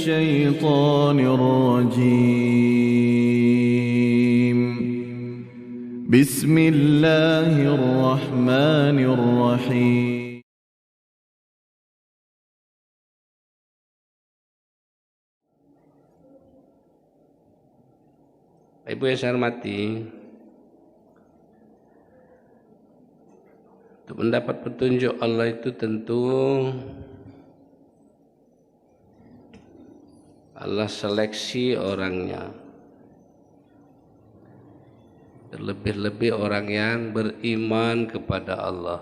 الشيطان الرجيم. بسم الله الرحمن الرحيم. Ibu yang saya hormati, untuk mendapat petunjuk Allah itu tentu Allah seleksi orangnya. Terlebih-lebih orang yang beriman kepada Allah.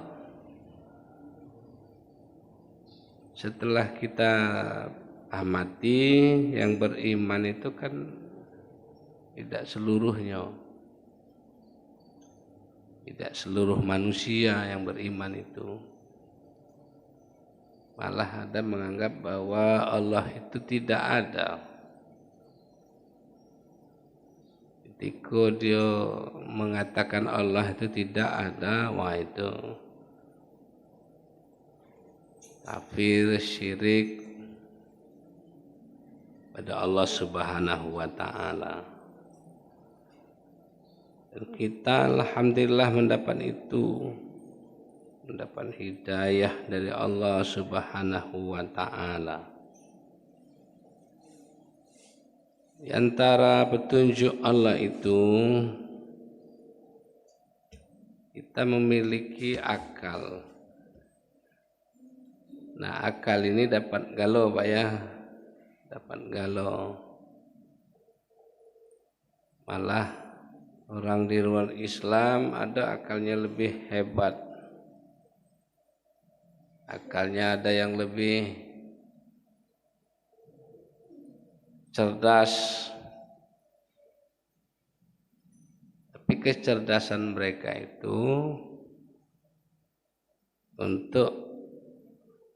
Setelah kita amati, yang beriman itu kan tidak seluruhnya, tidak seluruh manusia yang beriman itu. Malah ada menganggap bahwa Allah itu tidak ada. Ketika dia mengatakan Allah itu tidak ada, wah itu kafir, syirik pada Allah Subhanahu wa ta'ala. Dan kita alhamdulillah mendapat itu, mendapat hidayah dari Allah Subhanahu wa ta'ala. Di antara petunjuk Allah itu, kita memiliki akal. Nah, akal ini dapat galau Pak ya, dapat galau. Malah orang di luar Islam ada akalnya lebih hebat. Akalnya ada yang lebih cerdas. Tapi kecerdasan mereka itu untuk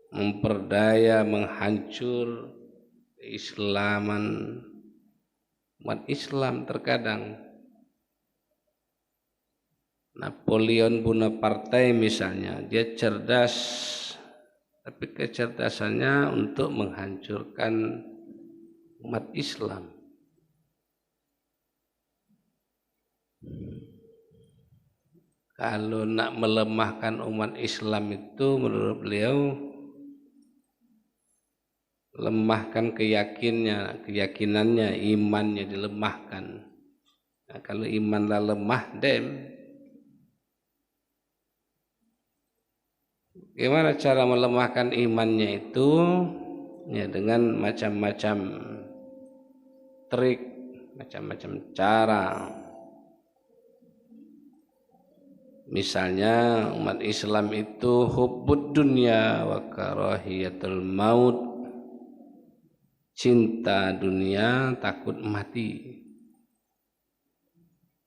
memperdaya, menghancur keislaman umat Islam terkadang. Napoleon Bonaparte misalnya, dia cerdas, tapi kecerdasannya untuk menghancurkan umat Islam. Kalau nak melemahkan umat Islam itu menurut beliau, lemahkan keyakinannya, imannya dilemahkan. Nah, kalau imanlah lemah, gimana cara melemahkan imannya itu? Ya dengan macam-macam trik, macam-macam cara. Misalnya umat Islam itu hubbud dunya wa karahiyatul maut, cinta dunia, takut mati.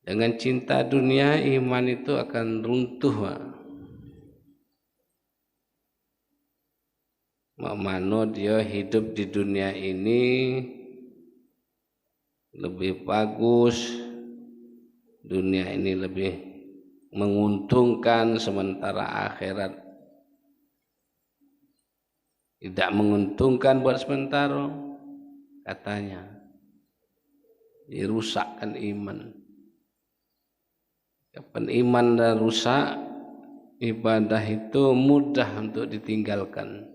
Dengan cinta dunia, iman itu akan runtuh. Mano dia hidup di dunia ini lebih bagus, dunia ini lebih menguntungkan, sementara akhirat tidak menguntungkan buat sementara, katanya dirusakkan iman. Kapan iman dah rusak, ibadah itu mudah untuk ditinggalkan,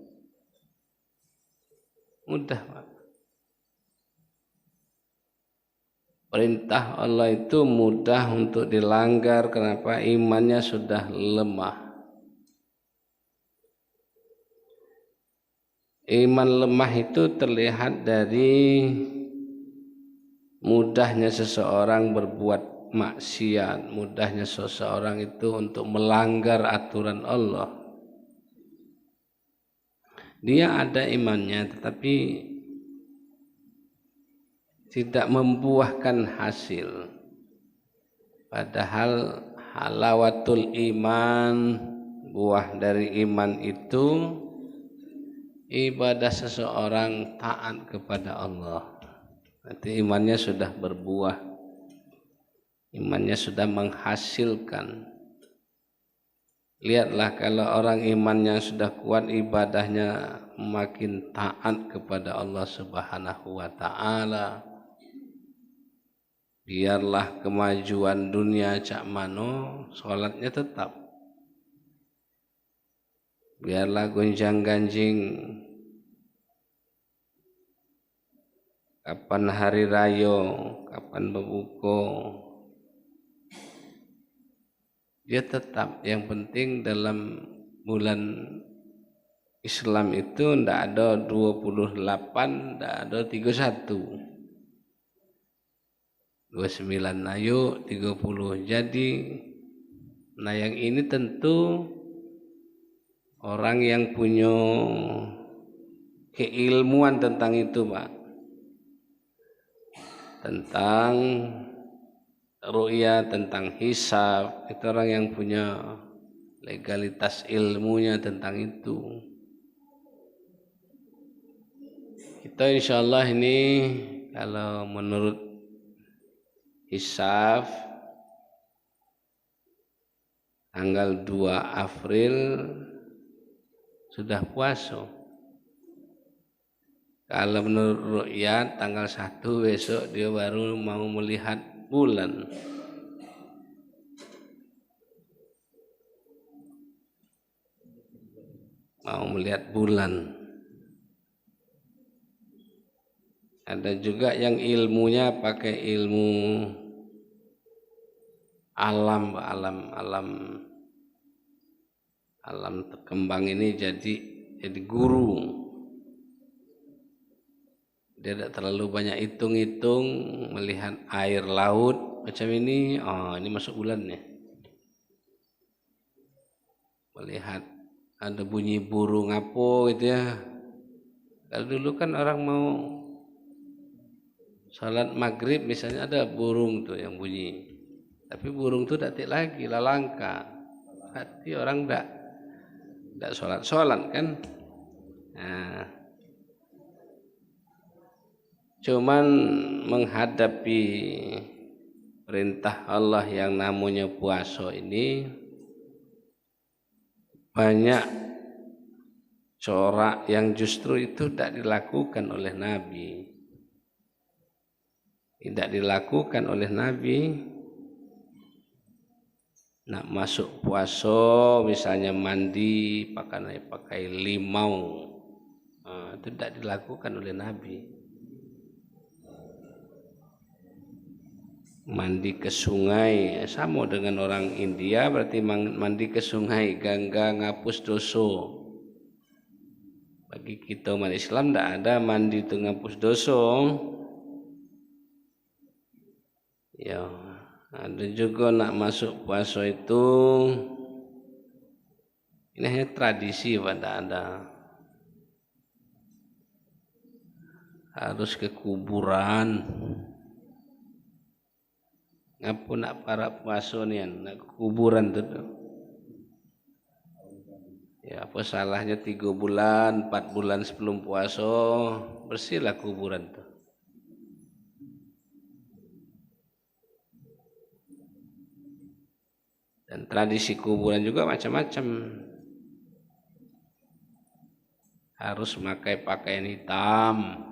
mudah Pak. Perintah Allah itu mudah untuk dilanggar. Kenapa? Imannya sudah lemah. Iman lemah itu terlihat dari mudahnya seseorang berbuat maksiat, mudahnya seseorang itu untuk melanggar aturan Allah. Dia ada imannya tetapi tidak membuahkan hasil. Padahal halawatul iman, buah dari iman itu ibadah seseorang taat kepada Allah. Nanti imannya sudah berbuah, imannya sudah menghasilkan. Lihatlah kalau orang imannya sudah kuat, ibadahnya makin taat kepada Allah Subhanahu wa taala. Biarlah kemajuan dunia cak mano, salatnya tetap. Biarlah gonjang-ganjing kapan hari raya, kapan berbuka, dia tetap. Yang penting dalam bulan Islam itu ndak ada 28, ndak ada 31. 29 ayo 30 jadi. Nah yang ini tentu orang yang punya keilmuan tentang itu, Pak, tentang ru'ya, tentang hisab, itu orang yang punya legalitas ilmunya tentang itu. Kita insyaallah ini kalau menurut hisab tanggal 2 April sudah puasa. Kalau menurut ru'yat tanggal 1 besok dia baru mau melihat bulan. Mau melihat bulan. Ada juga yang ilmunya pakai ilmu alam terkembang ini, jadi guru. Dia tidak terlalu banyak hitung-hitung, melihat air laut macam ini, oh ini masuk bulan nih. Melihat ada bunyi burung apa gitu ya. Kalau dulu kan orang mau salat maghrib misalnya ada burung tuh yang bunyi, tapi burung tuh tidak lagi lalangka. Hati orang tidak sholat kan. Nah, cuman menghadapi perintah Allah yang namanya puasa ini banyak corak yang justru itu tidak dilakukan oleh Nabi. Tidak dilakukan oleh Nabi. Nak masuk puasa misalnya mandi pakai limau, itu tidak dilakukan oleh Nabi. Mandi ke sungai sama dengan orang India, berarti mandi ke sungai Gangga ngapus dosa. Bagi kita umat Islam tidak ada mandi itu ngapus dosa. Ya, ada juga nak masuk puasa itu ini hanya tradisi, pada ada harus ke kuburan. Ngapa nak para puasa ni nak ke kuburan tu? Ya apa salahnya 3 bulan, 4 bulan sebelum puasa bersihlah kuburan tu. Dan tradisi kuburan juga macam-macam. Harus memakai pakaian hitam.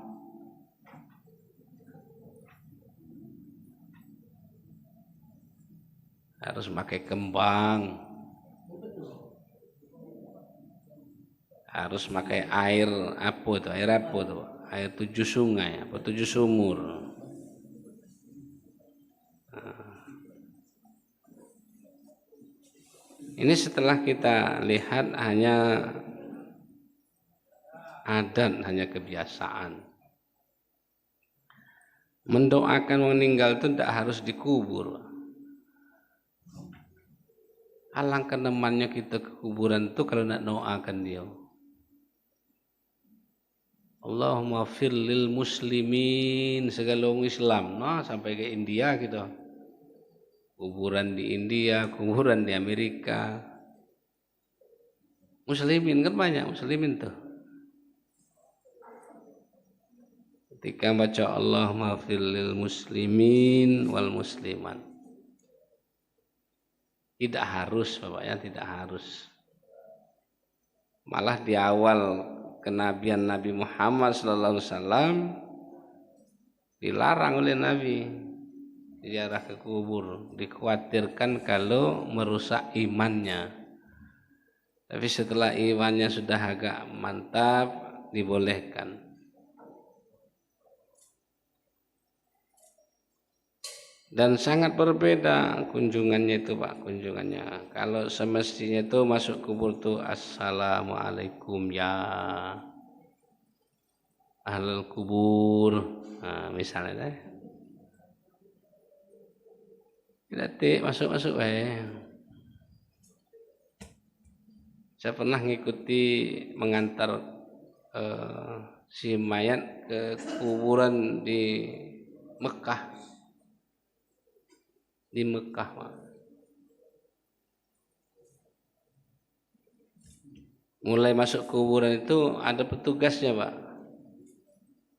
Harus pakai kembang. Harus pakai air apa tuh? Air apa tuh? Air 7 sungai, apa 7 sumur. Ini setelah kita lihat hanya adat, hanya kebiasaan. Mendoakan meninggal itu tidak harus dikubur. Alangkah temannya kita ke kuburan itu kalau nak doakan dia. Allahumma fir lil muslimin, segala orang Islam. Nah, sampai ke India gitu. Kuburan di India, kuburan di Amerika. Muslimin kan banyak muslimin tuh. Ketika baca Allahumma fir lil muslimin wal muslimat. Tidak harus, bapaknya tidak harus. Malah di awal kenabian Nabi Muhammad SAW dilarang oleh Nabi ziarah ke kubur, dikhawatirkan kalau merusak imannya. Tapi setelah imannya sudah agak mantap, dibolehkan. Dan sangat berbeda kunjungannya itu Pak, kunjungannya. Kalau semestinya itu masuk kubur itu assalamualaikum ya ahlul kubur. Nah, misalnya deh. Tidak masuk-masuk Saya pernah ngikuti mengantar si mayat ke kuburan di Mekah. Di Mekah, Pak. Mulai masuk kuburan itu ada petugasnya, Pak.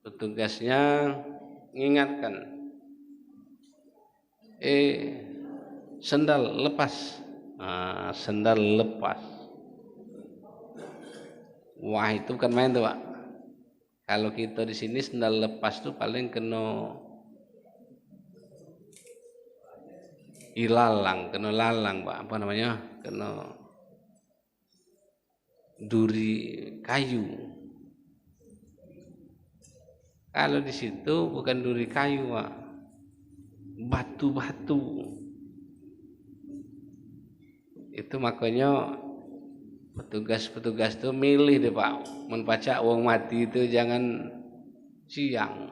Petugasnya mengingatkan, sendal lepas. Sendal lepas. Wah, itu bukan main tuh, Pak. Kalau kita di sini sendal lepas tuh paling kena kena lalang, Pak. Apa namanya? Kena duri kayu. Kalau di situ bukan duri kayu, Pak. Batu-batu. Itu makanya petugas-petugas itu milih deh Pak, membaca wong mati itu jangan siang.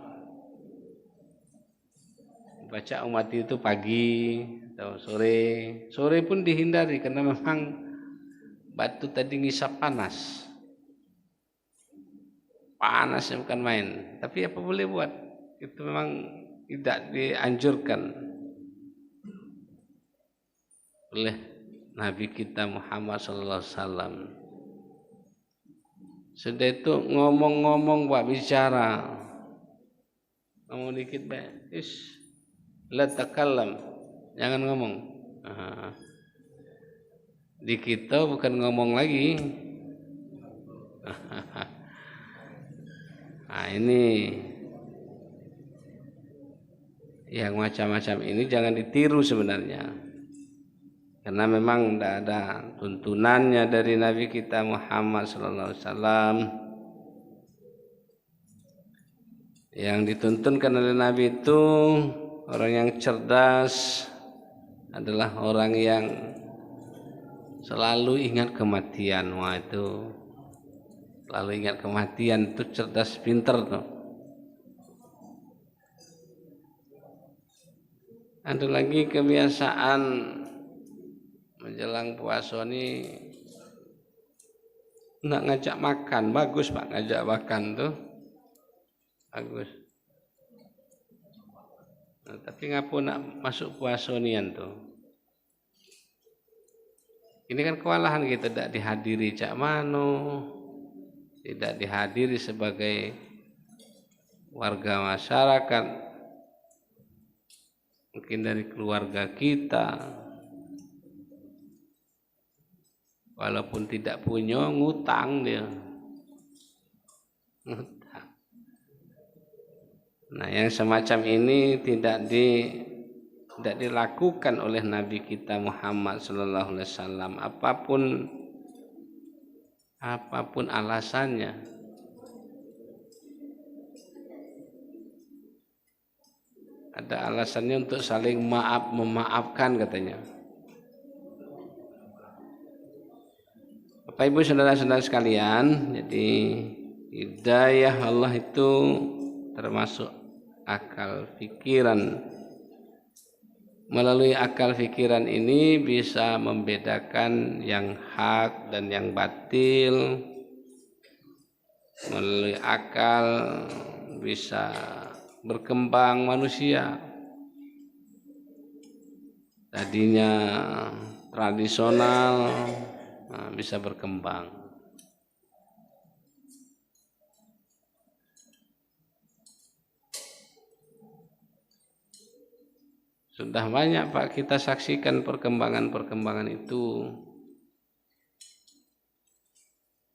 Baca wong mati itu pagi atau sore. Sore pun dihindari karena memang batu tadi ngisap panas. Panasnya bukan main. Tapi apa boleh buat? Itu memang tidak dianjurkan oleh Nabi kita Muhammad sallallahu alaihi wasallam. Sudah itu ngomong-ngomong Pak, bicara. Ngomong dikit Pak. La takallam. Jangan ngomong. Di kita bukan ngomong lagi. Nah, ini yang macam-macam ini jangan ditiru sebenarnya. Karena memang tidak ada tuntunannya dari Nabi kita Muhammad sallallahu alaihi wasallam. Yang dituntunkan oleh Nabi itu orang yang cerdas adalah orang yang selalu ingat kematian. Wah, itu selalu ingat kematian itu cerdas, pinter tuh. Ada lagi kebiasaan menjelang puasa ini nak ngajak makan. Bagus Pak, ngajak makan tuh bagus. Nah, tapi ngapu nak masuk puasa nian tuh. Ini kan kewalahan kita tidak dihadiri cak mano, tidak dihadiri sebagai warga masyarakat, mungkin dari keluarga kita. Walaupun tidak punya, ngutang dia. Ngutang. Nah, yang semacam ini tidak dilakukan oleh Nabi kita Muhammad sallallahu alaihi wasallam, apapun alasannya. Ada alasannya untuk saling memaafkan katanya. Bapak Ibu saudara-saudara sekalian, jadi hidayah Allah itu termasuk akal pikiran. Melalui akal pikiran ini bisa membedakan yang hak dan yang batil. Melalui akal bisa berkembang manusia. Tadinya tradisional, bisa berkembang. Sudah banyak Pak kita saksikan perkembangan-perkembangan itu.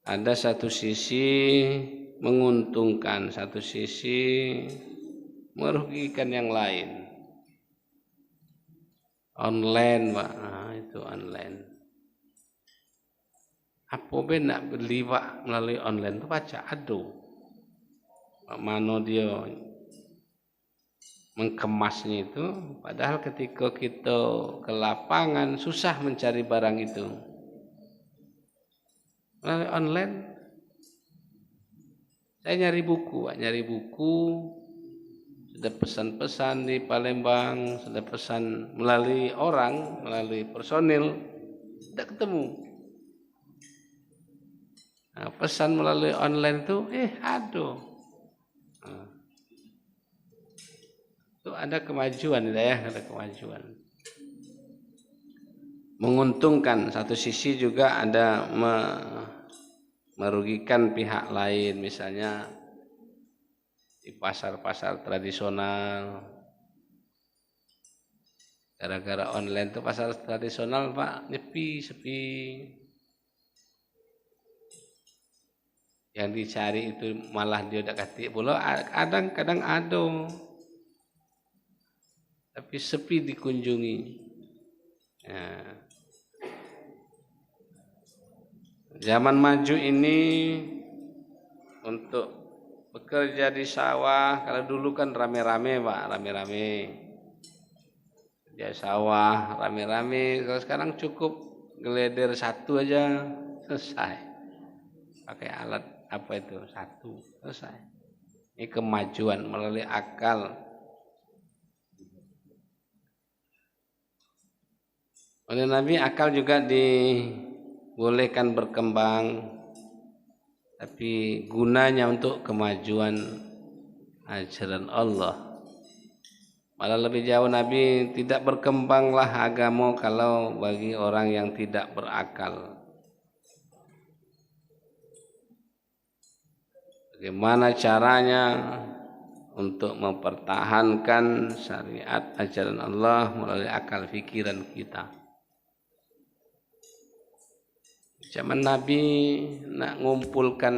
Ada satu sisi menguntungkan, satu sisi merugikan yang lain. Online Pak, itu online. Apa ben nak beli Pak melalui online itu baca aduh. Mana dia mengkemasnya itu, padahal ketika kita ke lapangan susah mencari barang itu. Melalui online, saya nyari buku, sudah pesan-pesan di Palembang, sudah pesan melalui orang, melalui personil, tidak ketemu. Nah, pesan melalui online itu, aduh. Itu ada kemajuan ya, ada kemajuan. Menguntungkan satu sisi juga ada merugikan pihak lain, misalnya di pasar-pasar tradisional. Gara-gara online itu pasar tradisional Pak sepi. Yang dicari itu malah dia udah katik pula, kadang-kadang ada. Tapi sepi dikunjungi. Ya. Zaman maju ini untuk bekerja di sawah, kalau dulu kan rame-rame Pak, rame-rame. Kerja sawah rame-rame, kalau sekarang cukup geleder satu aja selesai. Pakai alat apa itu? Satu selesai. Ini kemajuan melalui akal. Oleh Nabi akal juga dibolehkan berkembang, tapi gunanya untuk kemajuan ajaran Allah. Malah lebih jauh Nabi tidak berkembanglah agama kalau bagi orang yang tidak berakal. Bagaimana caranya untuk mempertahankan syariat ajaran Allah melalui akal fikiran kita. Zaman Nabi nak ngumpulkan,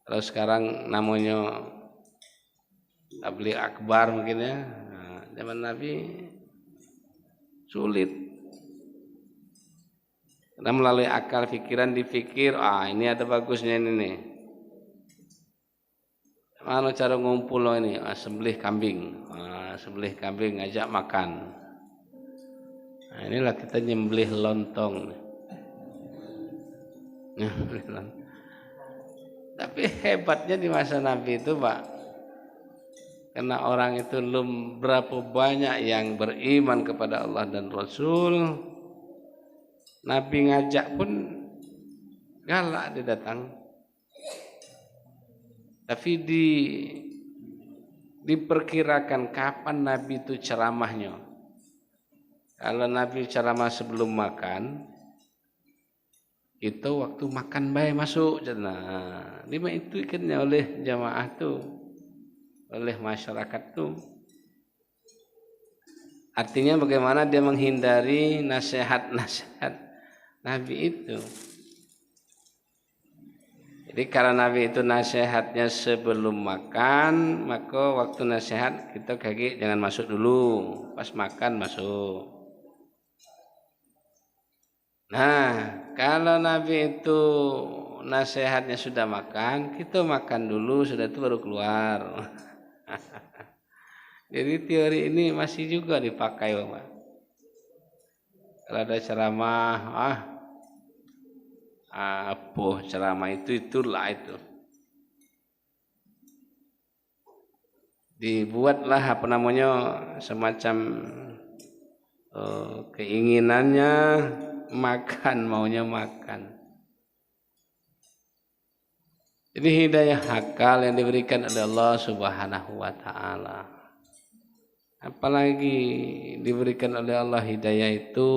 kalau sekarang namanya tabligh akbar mungkin ya. Zaman Nabi sulit. Karena melalui akal fikiran dipikir, ini ada bagusnya ini nih. Mana cara ngumpul ini? Sembelih kambing. Sembelih kambing ngajak makan. Nah, inilah kita nyembelih lontong. Tapi hebatnya di masa Nabi itu Pak, karena orang itu berapa banyak yang beriman kepada Allah dan Rasul, Nabi ngajak pun galak dia datang. Tapi diperkirakan kapan Nabi itu ceramahnya. Kalau Nabi ceramah sebelum makan, itu waktu makan baik masuk. Nah, lima itu ikannya oleh jamaah tuh, oleh masyarakat tuh. Artinya bagaimana dia menghindari nasihat-nasihat Nabi itu. Jadi kalau Nabi itu nasihatnya sebelum makan, maka waktu nasihat kita kaki jangan masuk dulu, pas makan masuk. Nah, kalau Nabi itu nasihatnya sudah makan, kita makan dulu, sudah itu baru keluar. Jadi teori ini masih juga dipakai Bapak. Kalau ada ceramah, apa ceramah itulah itu. Dibuatlah semacam keinginannya makan, maunya makan. Jadi hidayah akal yang diberikan oleh Allah Subhanahu wa taala. Apalagi diberikan oleh Allah hidayah itu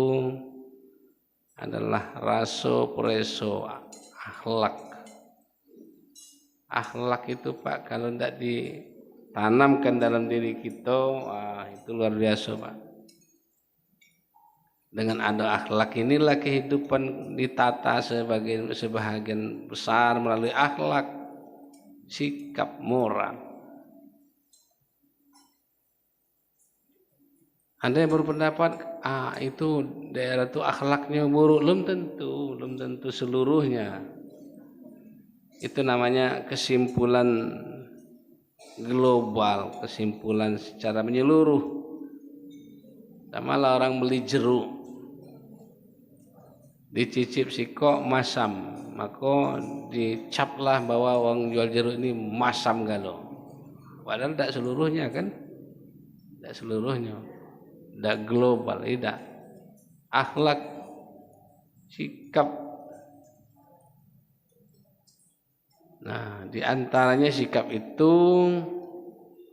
adalah raso preso akhlak. Akhlak itu Pak kalau tidak tanamkan dalam diri kita, itu luar biasa Pak. Dengan ada akhlak inilah kehidupan ditata sebahagian besar melalui akhlak, sikap moral. Ada yang berpendapat itu daerah itu akhlaknya buruk, belum tentu seluruhnya. Itu namanya kesimpulan global, kesimpulan secara menyeluruh. Sama lah orang beli jeruk, dicicip siko masam, maka dicaplah bahwa orang jual jeruk ini masam galo. Padahal tidak seluruhnya kan, tidak seluruhnya, tidak global, tidak. Akhlak, sikap. Nah, diantaranya sikap itu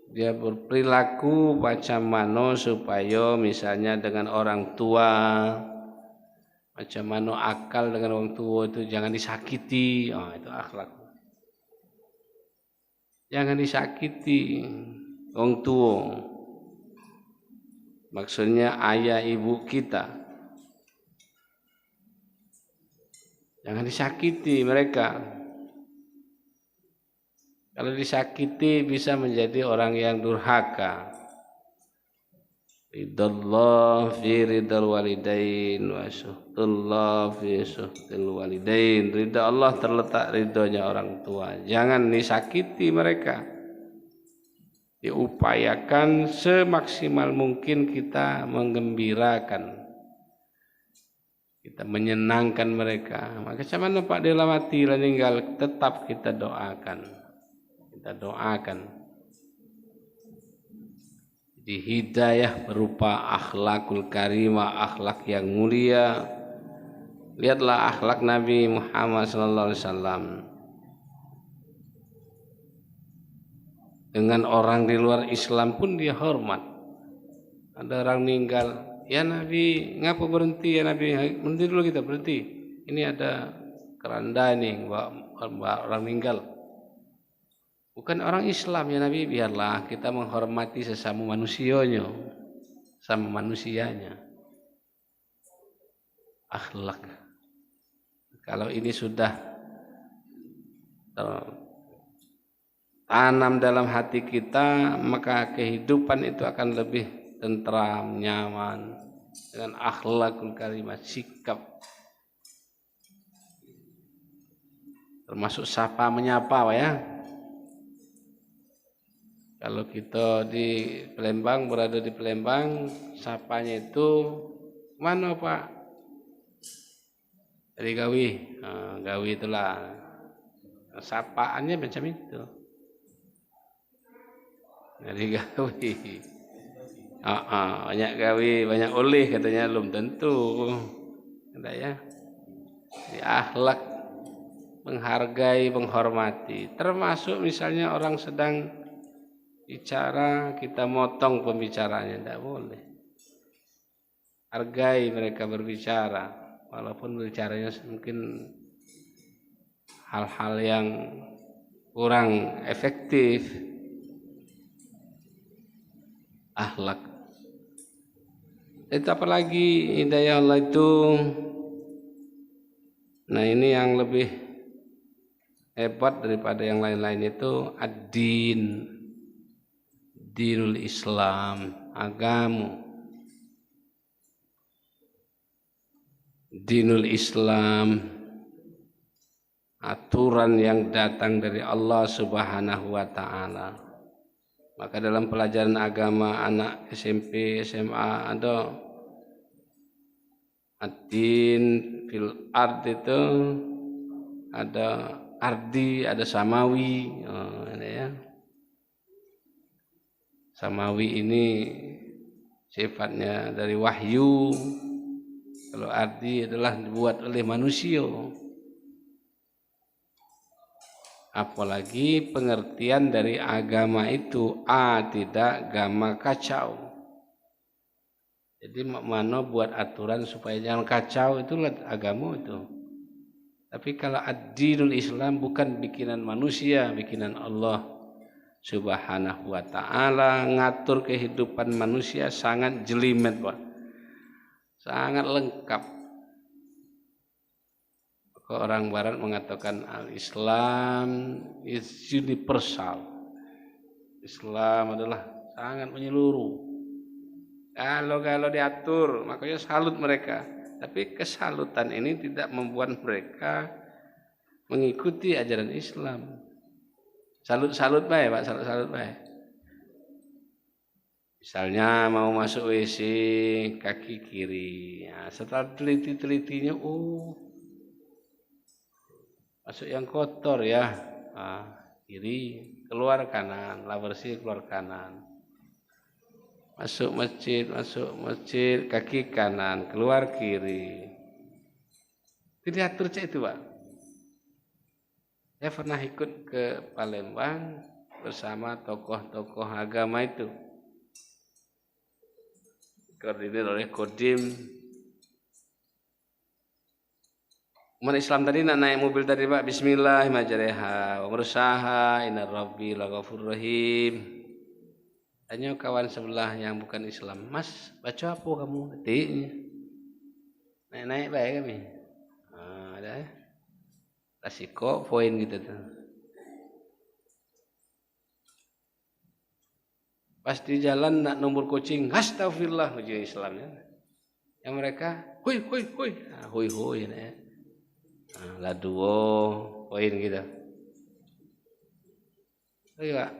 dia berperilaku macam mana supaya misalnya dengan orang tua, macam mana akal dengan orang tua itu jangan disakiti. Itu akhlak. Jangan disakiti orang tua. Maksudnya ayah ibu kita. Jangan disakiti mereka. Kalau disakiti bisa menjadi orang yang durhaka. Ridallah fi ridal walidain wa suhtullah fi suhtil walidain. Ridha Allah terletak ridhonya orang tua. Jangan disakiti mereka. Diupayakan semaksimal mungkin kita menggembirakan, kita menyenangkan mereka. Maka cuman Pak Delamati meninggal tetap kita doakan. Kita doakan. Jadi hidayah berupa akhlakul karimah, akhlak yang mulia. Lihatlah akhlak Nabi Muhammad SAW. Dengan orang di luar Islam pun dia hormat. Ada orang meninggal, ya Nabi, ngapa berhenti ya Nabi? Berhenti dulu kita, berhenti. Ini ada keranda nih, orang meninggal. Bukan orang Islam ya Nabi, biarlah kita menghormati sesama manusianya, sama manusianya. Akhlak. Kalau ini sudah tanam dalam hati kita, maka kehidupan itu akan lebih tentram, nyaman dengan akhlakul karimah, sikap. Termasuk sapa menyapa ya. Kalau kita di Palembang, berada di Palembang, sapanya itu mana Pak? Dari Gawi. Gawi itulah. Sapaannya macam itu. Dari Gawi. Banyak Gawi, banyak oleh katanya, belum tentu. Ada ya. Di akhlak, menghargai, menghormati. Termasuk misalnya orang sedang bicara, kita motong pembicaranya, tidak boleh. Hargai mereka berbicara, walaupun berbicaranya mungkin hal-hal yang kurang efektif. Akhlak. Itu apalagi hidayah Allah itu. Nah ini yang lebih hebat daripada yang lain-lain itu ad-din. Dinul Islam, agama. Dinul Islam, aturan yang datang dari Allah Subhanahu wa taala. Maka dalam pelajaran agama anak SMP, SMA ada ad-din fil ard itu, ada ardi, ada samawi. Ini ya. Samawi ini sifatnya dari wahyu. Kalau ardi adalah dibuat oleh manusia. Apalagi pengertian dari agama itu tidak agama kacau. Jadi mana buat aturan supaya jangan kacau, itulah agama itu. Tapi kalau ad-dinul Islam bukan bikinan manusia, bikinan Allah Subhanahu wa ta'ala ngatur kehidupan manusia sangat jelimet, Pak. Sangat lengkap. Orang barat mengatakan al-Islam is universal. Islam adalah sangat menyeluruh. Kalau diatur, makanya salut mereka. Tapi kesalutan ini tidak membuat mereka mengikuti ajaran Islam. Salut baik, Pak, salut baik. Misalnya mau masuk WC kaki kiri. Nah, setelah teliti-telitinya, masuk yang kotor ya. Kiri, keluar kanan, lah bersih keluar kanan. Masuk masjid, kaki kanan, keluar kiri. Itu diatur cek itu, Pak. Saya pernah ikut ke Palembang bersama tokoh-tokoh agama itu. Koordinir oleh Kodim. Umat Islam tadi nak naik mobil tadi, Pak. Bismillahirrahmanirrahim. Berusaha, inna rabbi laghafurur rahim. Tanya kawan sebelah yang bukan Islam, Mas, baca apa kamu? Detiknya. Naik baik kami. Ada ya. Resiko poin gitu tuh. Pas di jalan nak nombor kucing, astagfirullah ujian Islamnya. Yang mereka, hui. Hui ya. Lah duo poin gitu. Iya.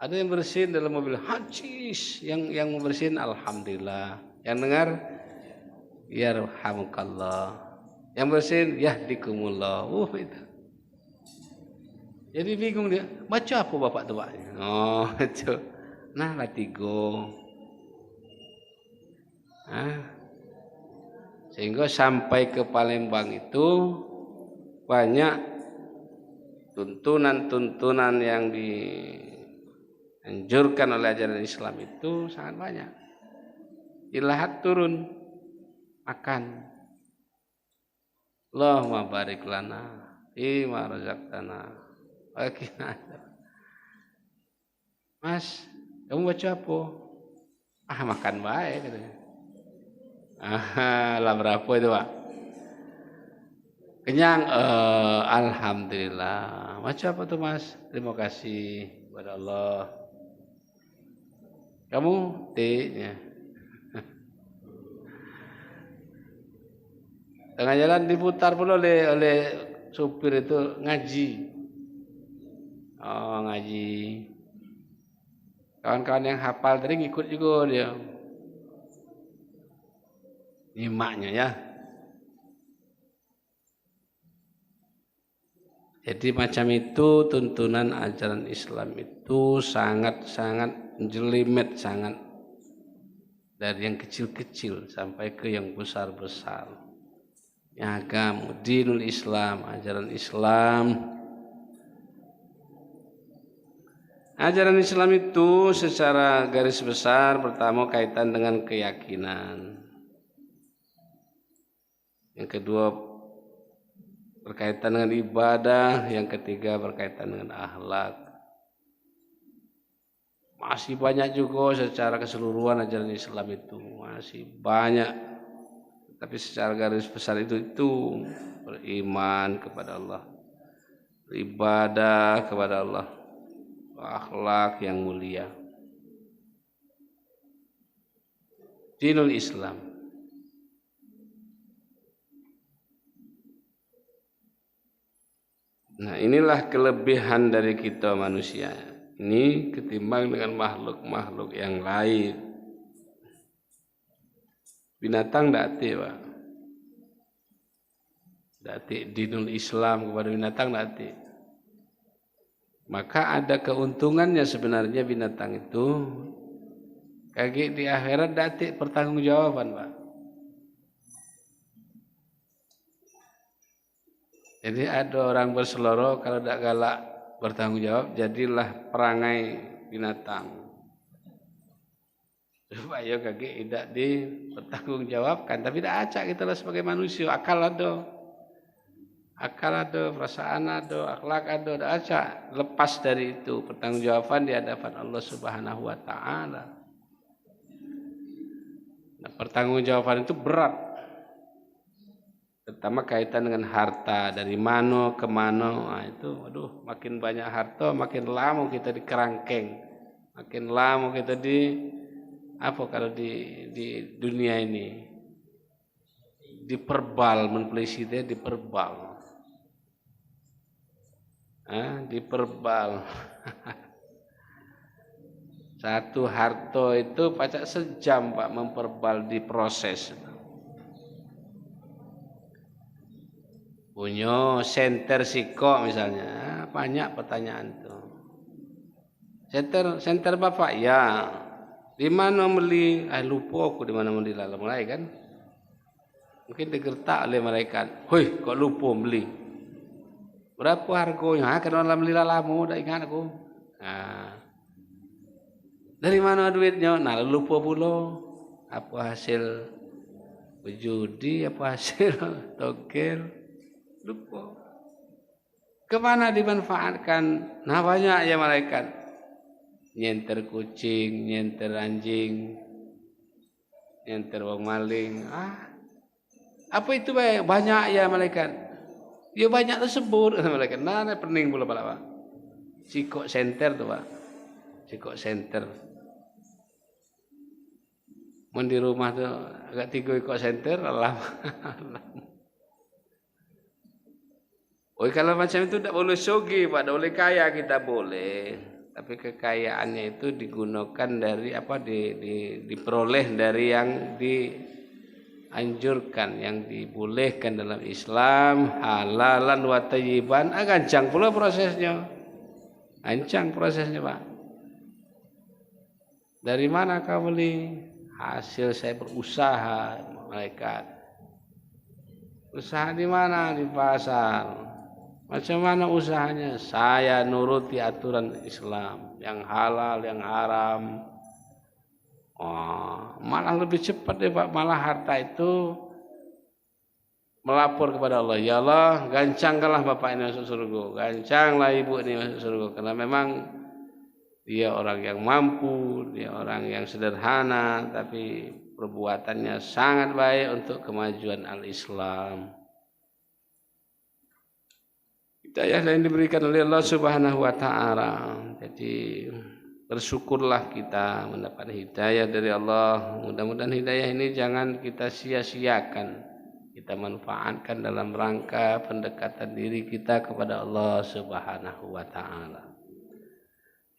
Ada yang bersin dalam mobil, hajis. Yang bersin alhamdulillah. Yang dengar, yarhamukallah. Yang bersin, yahdikumullah. Itu. Jadi bingung dia, baca apa bapak tu, Pak? Oh, itu. Nah, latigo. Sehingga sampai ke Palembang itu banyak tuntunan yang dianjurkan oleh ajaran Islam itu sangat banyak. Ilahat turun, makan. Allahumma barik lana fima razaqtana. Mas, kamu baca apa? Makan baik katanya. Lah berapa itu, Pak? Kenyang, alhamdulillah. Baca apa tuh, Mas? Terima kasih kepada Allah. Kamu T-nya. Tengah jalan diputar pula oleh supir itu ngaji. Oh, ngaji. Kawan-kawan yang hafal tadi ngikut juga dia. Nyimaknya ya. Jadi macam itu tuntunan ajaran Islam itu sangat-sangat jelimet, sangat dari yang kecil-kecil sampai ke yang besar-besar. Agama dinul Islam, ajaran Islam. Ajaran Islam itu secara garis besar pertama kaitan dengan keyakinan. Yang kedua berkaitan dengan ibadah, yang ketiga berkaitan dengan akhlak. Masih banyak juga secara keseluruhan ajaran Islam itu, masih banyak. Tapi secara garis besar itu beriman kepada Allah, beribadah kepada Allah, akhlak yang mulia. Dinul Islam. Nah, inilah kelebihan dari kita manusia. Ini ketimbang dengan makhluk-makhluk yang lain. Binatang tidak hati, Pak. Tidak hati dinul Islam kepada binatang tidak hati. Maka ada keuntungannya sebenarnya binatang itu. Kaki di akhirat tidak hati pertanggungjawaban, Pak. Jadi ada orang berseloroh kalau tidak galak bertanggung jawab, jadilah perangai binatang. Supaya kaki tidak dipertanggungjawabkan, tapi tidak acak kita lah sebagai manusia, akal ada. akal ada, perasaan ada, akhlak ada, lepas dari itu pertanggungjawaban di hadapan Allah Subhanahu wa taala. Nah, pertanggungjawaban itu berat. Terutama kaitan dengan harta, dari mana ke mana. Nah, itu aduh, makin banyak harta makin lama kita di kerangkeng. Makin lama kita di apa kalau di dunia ini diperbal, menpelisitnya diperbal. Diperbal. Satu harta itu pacak sejam Pak memperbal diproses. Punya senter siko misalnya, banyak pertanyaan tuh. Senter Bapak ya. Di mana beli? Lupa aku di mana beli lalu mulai kan. Mungkin digertak oleh malaikat. Hoi, kok lupa beli? Berapa harganya? Karena alhamdulillah lama, dah ingat aku. Dari mana duitnya? Nah, lupa pula. Apa hasil berjudi? Apa hasil togel? Lupa. Kemana dimanfaatkan? Nah, banyak ya malaikat. Nyenter kucing, nyenter anjing, nyenter wong maling. Apa itu banyak ya malaikat? Ya banyak tersebut malaikat. Nah, pening pula Pak. Sikok senter tuh Pak. Sikok senter. Mun di rumah tuh agak 3 ikok senter Allah. Oh, kalau macam itu tidak boleh sogi Pak, tidak boleh kaya kita boleh. Tapi kekayaannya itu digunakan dari apa diperoleh dari yang anjurkan, yang dibolehkan dalam Islam, halalan wa thayyiban. Gancang pula prosesnya. Gancang prosesnya Pak. Dari mana kau beli? Hasil saya berusaha, malaikat. Usaha di mana? Di pasar. Macam mana usahanya? Saya nuruti aturan Islam, yang halal, yang haram. Malah lebih cepat deh Pak, malah harta itu melapor kepada Allah. Ya Allah, gancangkanlah bapak ini masuk surga, gancanglah ibu ini masuk surga, karena memang dia orang yang mampu, dia orang yang sederhana, tapi perbuatannya sangat baik untuk kemajuan al-Islam. Hidayah yang diberikan oleh Allah Subhanahu wa taala. Jadi bersyukurlah kita mendapat hidayah dari Allah. Mudah-mudahan hidayah ini jangan kita sia-siakan. Kita manfaatkan dalam rangka pendekatan diri kita kepada Allah Subhanahu wa taala.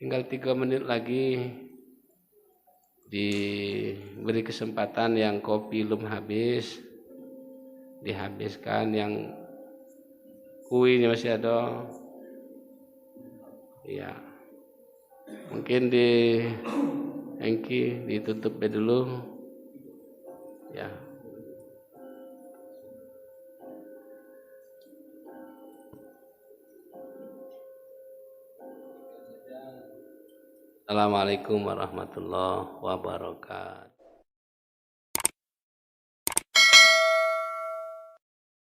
Tinggal 3 menit lagi diberi kesempatan, yang kopi belum habis dihabiskan, yang kuenya masih ada. Ya. Mungkin di Engki ditutup dulu ya. Assalamualaikum warahmatullahi wabarakatuh.